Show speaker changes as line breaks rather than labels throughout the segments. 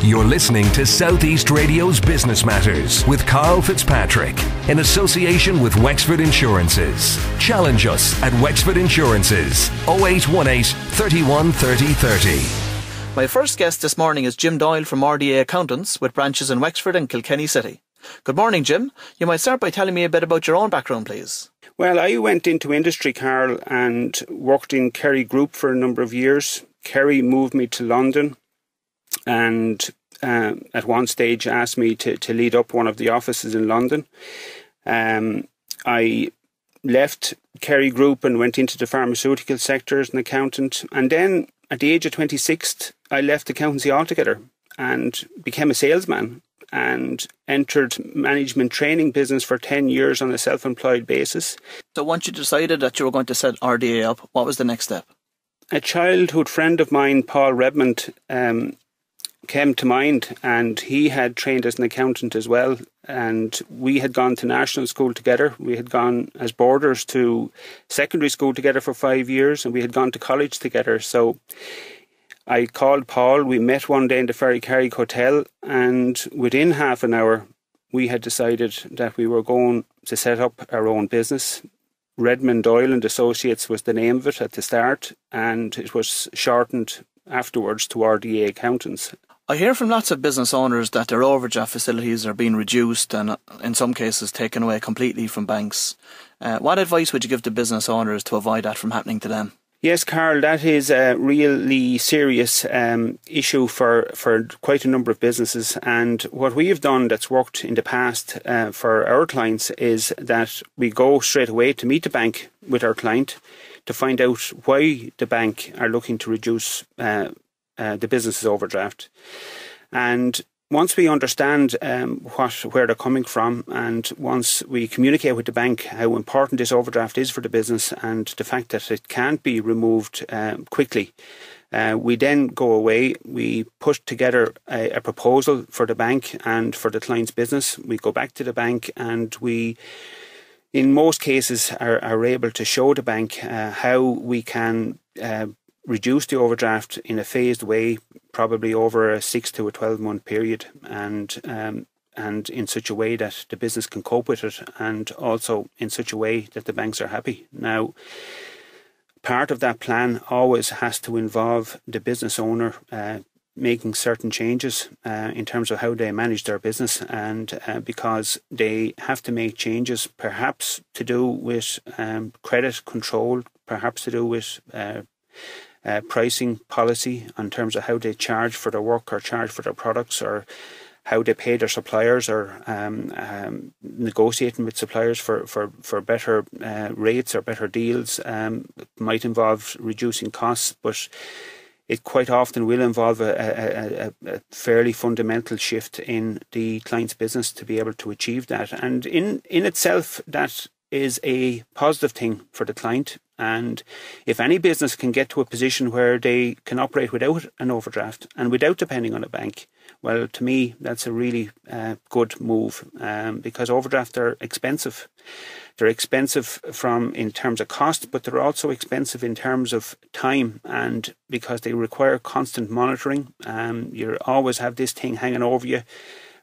You're listening to Southeast Radio's Business Matters with Karl Fitzpatrick in association with Wexford Insurances. Challenge us at Wexford Insurances 0818 31 30 30.
My first guest this morning is Jim Doyle from RDA Accountants with branches in Wexford and Kilkenny City. Good morning, Jim. You might start by telling me a bit about your own background, please.
Well, I went into industry, Karl, and worked in Kerry Group for a number of years. Kerry moved me to London and at one stage asked me to lead up one of the offices in London. I left Kerry Group and went into the pharmaceutical sector as an accountant. And then at the age of 26, I left accountancy altogether and became a salesman and entered management training business for 10 years on a self-employed basis.
So once you decided that you were going to set RDA up, what was the next step?
A childhood friend of mine, Paul Redmond, came to mind, and he had trained as an accountant as well, and we had gone to national school together. We had gone as boarders to secondary school together for 5 years, and we had gone to college together. So I called Paul. We met one day in the Ferrycarrig Hotel, and within half an hour we had decided that we were going to set up our own business. Redmond Doyle and Associates was the name of it at the start, and it was shortened afterwards to RDA Accountants.
I hear from lots of business owners that their overdraft facilities are being reduced and in some cases taken away completely from banks. What advice would you give to business owners to avoid that from happening to them?
Yes, Karl, that is a really serious issue for quite a number of businesses. And what we have done that's worked in the past for our clients is that we go straight away to meet the bank with our client to find out why the bank are looking to reduce the business's overdraft. And once we understand where they're coming from, and once we communicate with the bank how important this overdraft is for the business and the fact that it can't be removed quickly, we then go away, we put together a proposal for the bank and for the client's business. We go back to the bank and we, in most cases, are able to show the bank how we can reduce the overdraft in a phased way, probably over a 6 to a 12-month period, and in such a way that the business can cope with it, and also in such a way that the banks are happy. Now, part of that plan always has to involve the business owner making certain changes in terms of how they manage their business, and because they have to make changes perhaps to do with credit control, perhaps to do with pricing policy in terms of how they charge for their work or charge for their products, or how they pay their suppliers, or negotiating with suppliers for better rates or better deals. It might involve reducing costs, but it quite often will involve a fairly fundamental shift in the client's business to be able to achieve that. And in itself, that is a positive thing for the client. And if any business can get to a position where they can operate without an overdraft and without depending on a bank, well, to me, that's a really good move, because overdrafts are expensive. They're expensive in terms of cost, but they're also expensive in terms of time, and because they require constant monitoring. You always have this thing hanging over you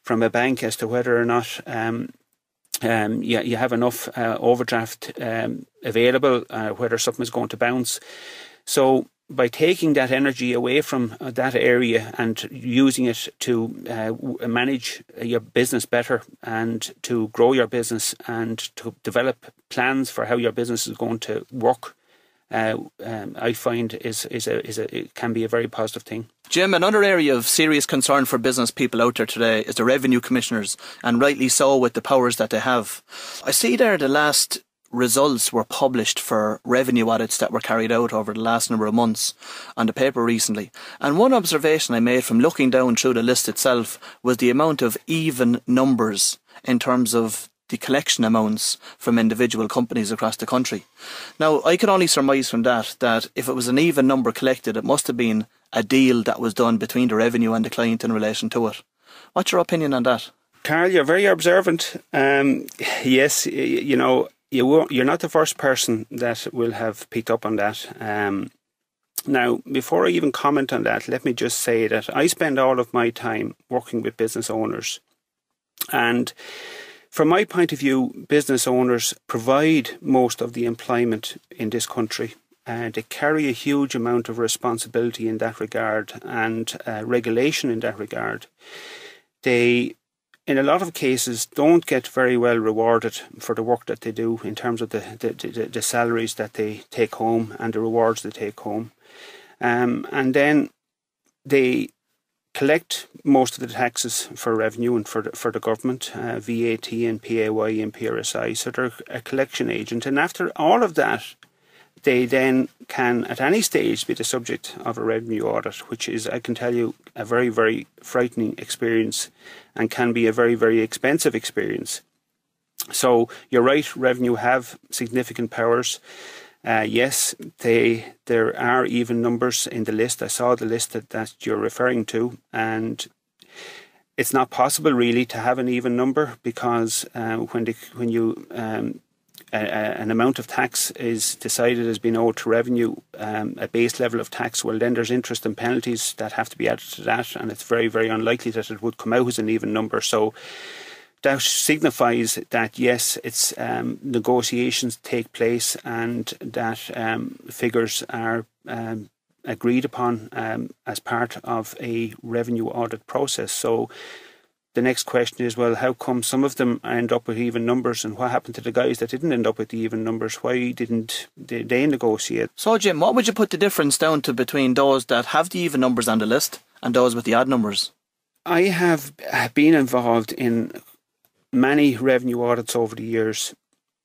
from a bank as to whether or not you have enough overdraft available, whether something is going to bounce. So by taking that energy away from that area and using it to manage your business better and to grow your business and to develop plans for how your business is going to work, I find it can be a very positive thing.
Jim, another area of serious concern for business people out there today is the revenue commissioners, and rightly so with the powers that they have. I see there the last results were published for revenue audits that were carried out over the last number of months on the paper recently. And one observation I made from looking down through the list itself was the amount of even numbers in terms of the collection amounts from individual companies across the country. Now, I can only surmise from that if it was an even number collected, it must have been a deal that was done between the revenue and the client in relation to it. What's your opinion on that?
Karl, you're very observant. Yes, you know, you're not the first person that will have picked up on that. Now, before I even comment on that, let me just say that I spend all of my time working with business owners. And from my point of view, business owners provide most of the employment in this country. They carry a huge amount of responsibility in that regard and regulation in that regard. They, in a lot of cases, don't get very well rewarded for the work that they do in terms of the salaries that they take home and the rewards they take home. And then they collect most of the taxes for revenue and for the government, VAT and PAYE and PRSI. So they're a collection agent. And after all of that, they then can, at any stage, be the subject of a revenue audit, which is, I can tell you, a very, very frightening experience and can be a very, very expensive experience. So you're right, revenue have significant powers. Yes, there are even numbers in the list. I saw the list that you're referring to, and it's not possible really to have an even number because when an amount of tax is decided as being owed to revenue, a base level of tax, well then there's interest and penalties that have to be added to that, and it's very, very unlikely that it would come out as an even number. So that signifies that yes, it's negotiations take place and that figures are agreed upon as part of a revenue audit process. So the next question is, well, how come some of them end up with even numbers, and what happened to the guys that didn't end up with the even numbers? Why didn't they negotiate?
So, Jim, what would you put the difference down to between those that have the even numbers on the list and those with the odd numbers?
I have been involved in many revenue audits over the years,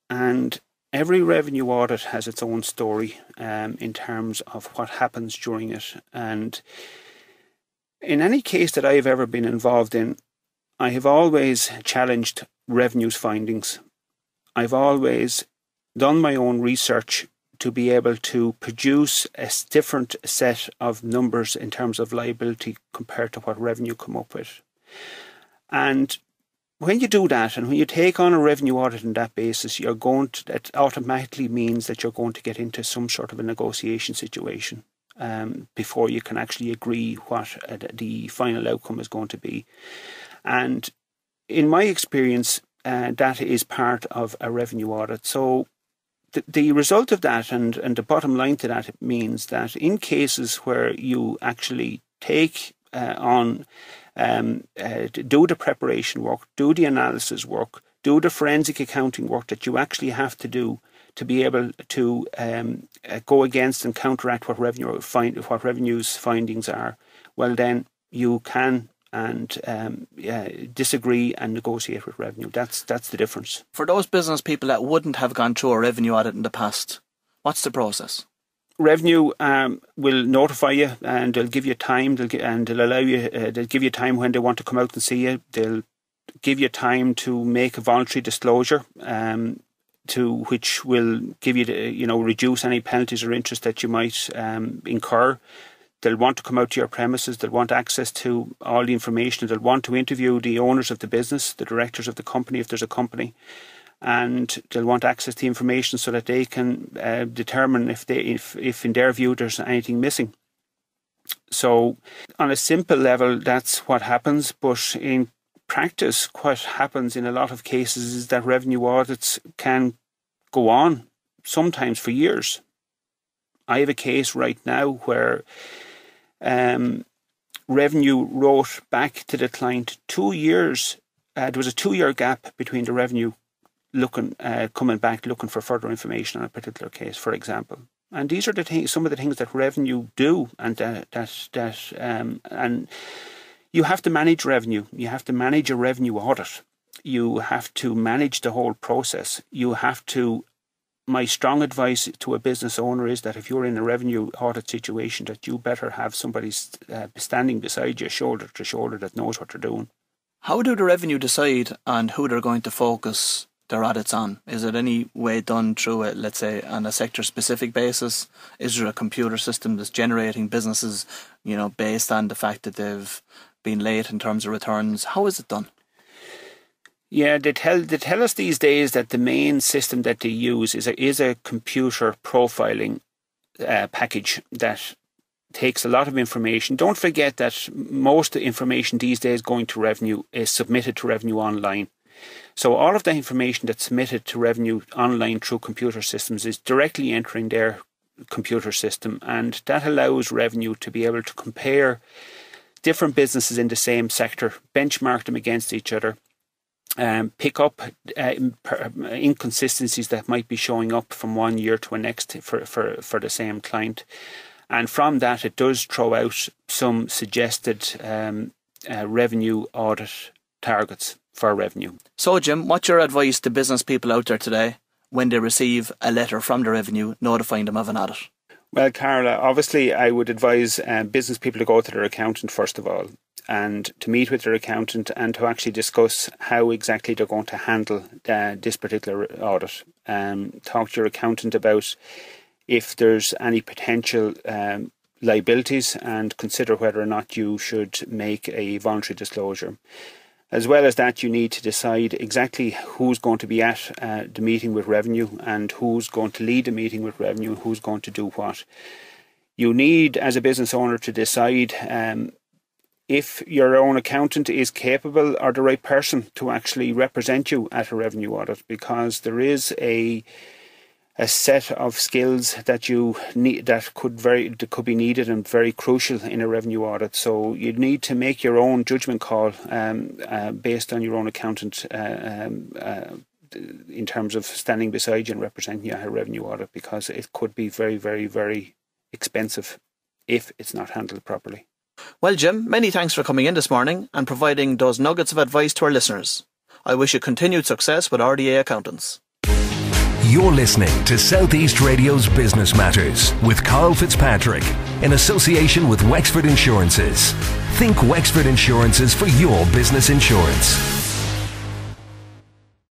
and every revenue audit has its own story in terms of what happens during it. And in any case that I have ever been involved in, I have always challenged revenue's findings. I've always done my own research to be able to produce a different set of numbers in terms of liability compared to what revenue come up with. And when you do that, and when you take on a revenue audit on that basis, that automatically means that you're going to get into some sort of a negotiation situation before you can actually agree what the final outcome is going to be. And in my experience, that is part of a revenue audit. So the result of that and the bottom line to that, it means that in cases where you actually take on do the preparation work, do the analysis work, do the forensic accounting work that you actually have to do to be able to go against and counteract what revenue's findings are, well then you can disagree and negotiate with revenue. That's the difference.
For those business people that wouldn't have gone through a revenue audit in the past, what's the process?
Revenue will notify you, and they'll give you time. They'll allow you. They'll give you time when they want to come out and see you. They'll give you time to make a voluntary disclosure, to which will give you, reduce any penalties or interest that you might incur. They'll want to come out to your premises. They'll want access to all the information. They'll want to interview the owners of the business, the directors of the company, if there's a company. And they'll want access to information so that they can determine if in their view there's anything missing. So on a simple level, that's what happens. But in practice, what happens in a lot of cases is that revenue audits can go on, sometimes for years. I have a case right now where revenue wrote back to the client 2 years. There was a 2-year gap between the revenue coming back looking for further information on a particular case, for example. And these are some of the things that revenue do, and and you have to manage revenue. You have to manage a revenue audit. You have to manage the whole process. You have to. My strong advice to a business owner is that if you're in a revenue audit situation, that you better have somebody standing beside you, shoulder to shoulder, that knows what they're doing.
How do the revenue decide on who they're going to focus their audits on? Is it any way done through it, let's say, on a sector-specific basis? Is there a computer system that's generating businesses, based on the fact that they've been late in terms of returns? How is it done?
Yeah, they tell us these days that the main system that they use is a computer profiling package that takes a lot of information. Don't forget that most information these days going to revenue is submitted to revenue online. So all of the information that's submitted to revenue online through computer systems is directly entering their computer system, and that allows revenue to be able to compare different businesses in the same sector, benchmark them against each other, pick up inconsistencies that might be showing up from one year to the next for the same client. And from that, it does throw out some suggested revenue audit targets for revenue.
So, Jim, what's your advice to business people out there today when they receive a letter from the revenue notifying them of an audit?
Well, Carla, obviously I would advise business people to go to their accountant first of all, and to meet with their accountant and to actually discuss how exactly they're going to handle this particular audit. Talk to your accountant about if there's any potential liabilities, and consider whether or not you should make a voluntary disclosure. As well as that, you need to decide exactly who's going to be at the meeting with revenue, and who's going to lead the meeting with revenue, and who's going to do what. You need, as a business owner, to decide if your own accountant is capable or the right person to actually represent you at a revenue audit, because there is a set of skills that you need that could be needed and very crucial in a revenue audit. So you need to make your own judgment call based on your own accountant in terms of standing beside you and representing you at a revenue audit, because it could be very, very, very expensive if it's not handled properly.
Well, Jim, many thanks for coming in this morning and providing those nuggets of advice to our listeners. I wish you continued success with RDA Accountants.
You're listening to Southeast Radio's Business Matters with Karl Fitzpatrick in association with Wexford Insurances. Think Wexford Insurances for your business insurance.